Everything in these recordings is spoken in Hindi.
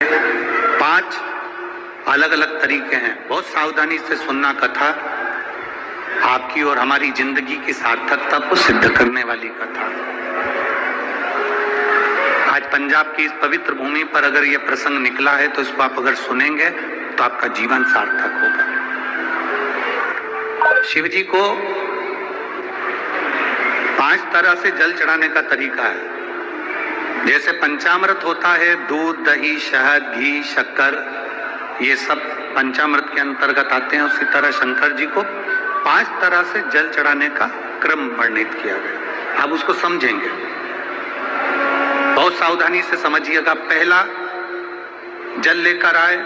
5 अलग अलग तरीके हैं। बहुत सावधानी से सुनना कथा, आपकी और हमारी जिंदगी की सार्थकता को सिद्ध करने वाली कथा। आज पंजाब की इस पवित्र भूमि पर अगर यह प्रसंग निकला है तो इसको आप अगर सुनेंगे तो आपका जीवन सार्थक होगा। शिव जी को 5 तरह से जल चढ़ाने का तरीका है। जैसे पंचामृत होता है, दूध, दही, शहद, घी, शक्कर, ये सब पंचामृत के अंतर्गत आते हैं। उसी तरह शंकर जी को 5 तरह से जल चढ़ाने का क्रम वर्णित किया गया। अब उसको समझेंगे, बहुत सावधानी से समझिएगा। पहला, जल लेकर आए,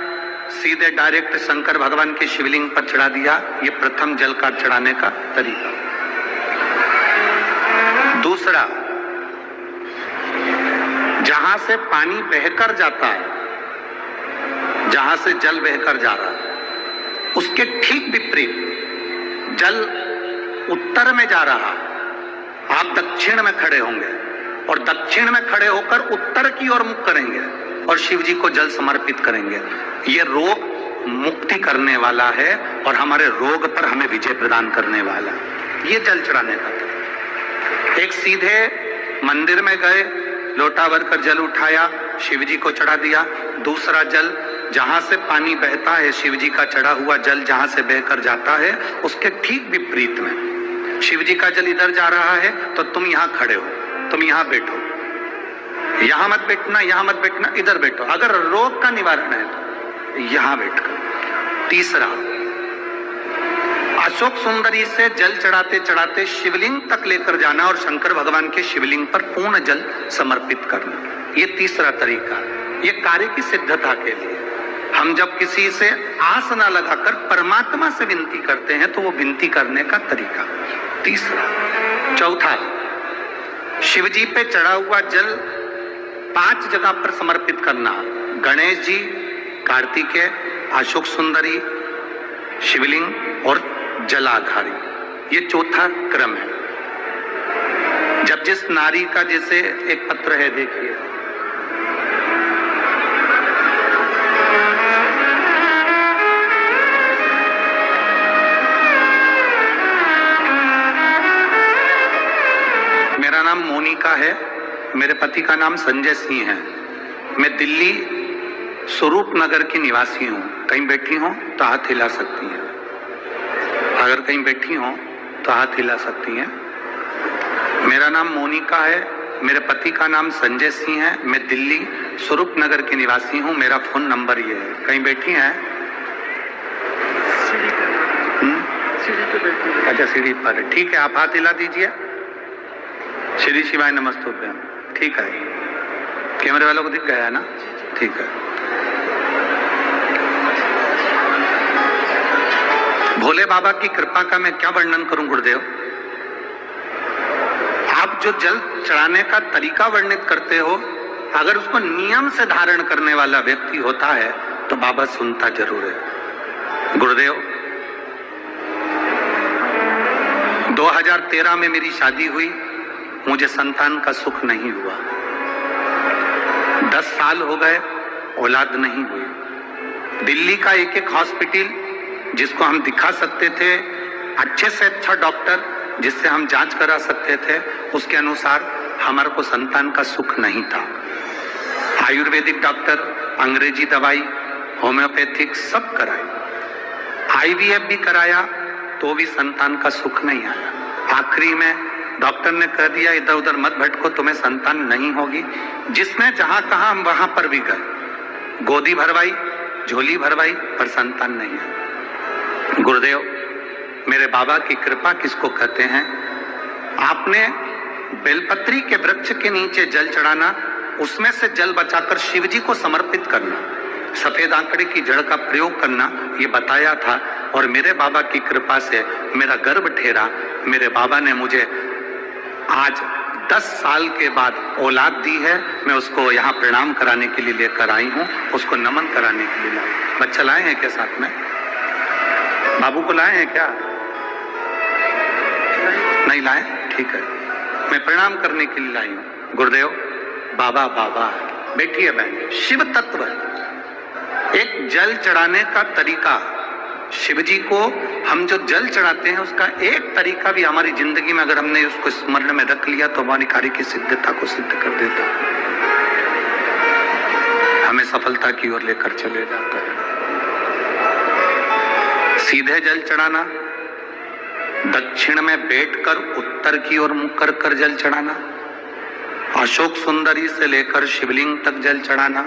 सीधे डायरेक्ट शंकर भगवान के शिवलिंग पर चढ़ा दिया। ये प्रथम जल का चढ़ाने का तरीका। दूसरा, जहां से पानी बहकर जाता है, जहां से जल बहकर जा रहा है, उसके ठीक विपरीत जल उत्तर में जा रहा, आप दक्षिण में खड़े होंगे और दक्षिण में खड़े होकर उत्तर की ओर मुख करेंगे और शिव जी को जल समर्पित करेंगे। ये रोग मुक्ति करने वाला है और हमारे रोग पर हमें विजय प्रदान करने वाला। ये जल चढ़ाने का। एक, सीधे मंदिर में गए, लोटा भरकर जल उठाया, शिव जी को चढ़ा दिया। दूसरा जल, जहां से पानी बहता है, शिव जी का चढ़ा हुआ जल जहां से बहकर जाता है, उसके ठीक विपरीत में शिव जी का जल इधर जा रहा है तो तुम यहां खड़े हो, तुम यहां बैठो, यहां मत बैठना, यहां मत बैठना, इधर बैठो। अगर रोग का निवारण है तो यहां बैठकर। तीसरा, अशोक सुंदरी से जल चढ़ाते चढ़ाते शिवलिंग तक लेकर जाना और शंकर भगवान के शिवलिंग पर पूर्ण जल समर्पित करना। ये तीसरा तरीका। ये कार्य की सिद्धता के लिए। हम जब किसी से आस न लगाकर परमात्मा से विनती करते हैं तो वो विनती करने का तरीका। तीसरा। चौथा, शिव जी पे चढ़ा हुआ जल 5 जगह पर समर्पित करना। गणेश जी, कार्तिकेय, अशोक सुंदरी, शिवलिंग और जलाधारी। ये चौथा क्रम है। जब जिस नारी का, जैसे एक पत्र है, देखिए, मेरा नाम मोनिका है, मेरे पति का नाम संजय सिंह है। मैं दिल्ली स्वरूप नगर की निवासी हूँ। कहीं बैठी हो तो हाथ हिला सकती हैं। अगर कहीं बैठी हो तो हाथ हिला सकती हैं। मेरा नाम मोनिका है, मेरे पति का नाम संजय सिंह है। मैं दिल्ली स्वरूप नगर की निवासी हूँ। मेरा फोन नंबर ये है। कहीं बैठी हैं? अच्छा, सीढ़ी पर। ठीक है, आप हाथ हिला दीजिए। श्री शिवाय नमस्तुभ्यम। ठीक है, कैमरे वालों को दिख गया है ना? ठीक है। भोले बाबा की कृपा का मैं क्या वर्णन करूं गुरुदेव। आप जो जल चढ़ाने का तरीका वर्णित करते हो, अगर उसको नियम से धारण करने वाला व्यक्ति होता है तो बाबा सुनता जरूर है। गुरुदेव, 2013 में मेरी शादी हुई, मुझे संतान का सुख नहीं हुआ। 10 साल हो गए, औलाद नहीं हुई। दिल्ली का एक हॉस्पिटल जिसको हम दिखा सकते थे, अच्छे से अच्छा डॉक्टर जिससे हम जांच करा सकते थे, उसके अनुसार हमारे को संतान का सुख नहीं था। आयुर्वेदिक डॉक्टर, अंग्रेजी दवाई, होम्योपैथिक सब कराई, IVF भी कराया तो भी संतान का सुख नहीं आया। आखिरी में डॉक्टर ने कह दिया, इधर उधर मत भटको, तुम्हें संतान नहीं होगी। जिसने जहां कहा हम वहां पर भी गए, गोदी भरवाई, झोली भरवाई, पर संतान नहीं है। गुरुदेव, मेरे बाबा की कृपा किसको कहते हैं? आपने बेलपत्री के वृक्ष के नीचे जल चढ़ाना, उसमें से जल बचाकर शिव जी को समर्पित करना, सफेद आंकड़े की जड़ का प्रयोग करना, ये बताया था। और मेरे बाबा की कृपा से मेरा गर्भ ठहरा। मेरे बाबा ने मुझे आज 10 साल के बाद औलाद दी है। मैं उसको यहाँ प्रणाम कराने के लिए लेकर आई हूँ, उसको नमन कराने के लिए लाई। बच्चा लाए हैं क्या साथ में? बाबू को लाए हैं क्या? नहीं लाए? ठीक है, मैं प्रणाम करने के लिए लाई हूँ। गुरुदेव, बाबा बाबा, बैठिए बहन। शिव तत्व एक जल चढ़ाने का तरीका, शिव जी को हम जो जल चढ़ाते हैं उसका एक तरीका भी हमारी जिंदगी में अगर हमने उसको स्मरण में रख लिया तो हमारी कार्य की सिद्धता को सिद्ध कर देता है, हमें सफलता की ओर लेकर चले जाता है। सीधे जल चढ़ाना, दक्षिण में बैठकर उत्तर की ओर मुख कर कर जल चढ़ाना, अशोक सुंदरी से लेकर शिवलिंग तक जल चढ़ाना,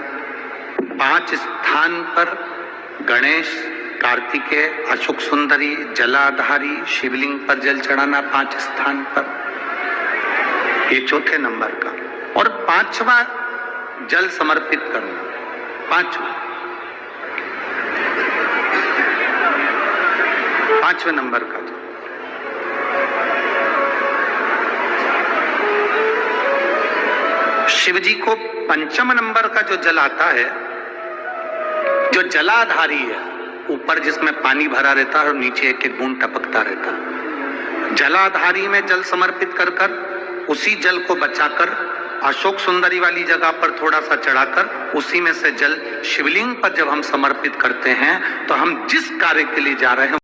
5 स्थान पर गणेश, कार्तिकेय, अशोक सुंदरी, जलाधारी, शिवलिंग पर जल चढ़ाना 5 स्थान पर, ये चौथे नंबर का। और 5वां जल समर्पित करना, 5वें नंबर का। शिव जी को 5म नंबर का जो जल आता है, जो जलाधारी है, ऊपर जिसमें पानी भरा रहता है और नीचे एक एक बूंद टपकता रहता है, जलाधारी में जल समर्पित कर कर उसी जल को बचाकर अशोक सुंदरी वाली जगह पर थोड़ा सा चढ़ाकर उसी में से जल शिवलिंग पर जब हम समर्पित करते हैं तो हम जिस कार्य के लिए जा रहे हैं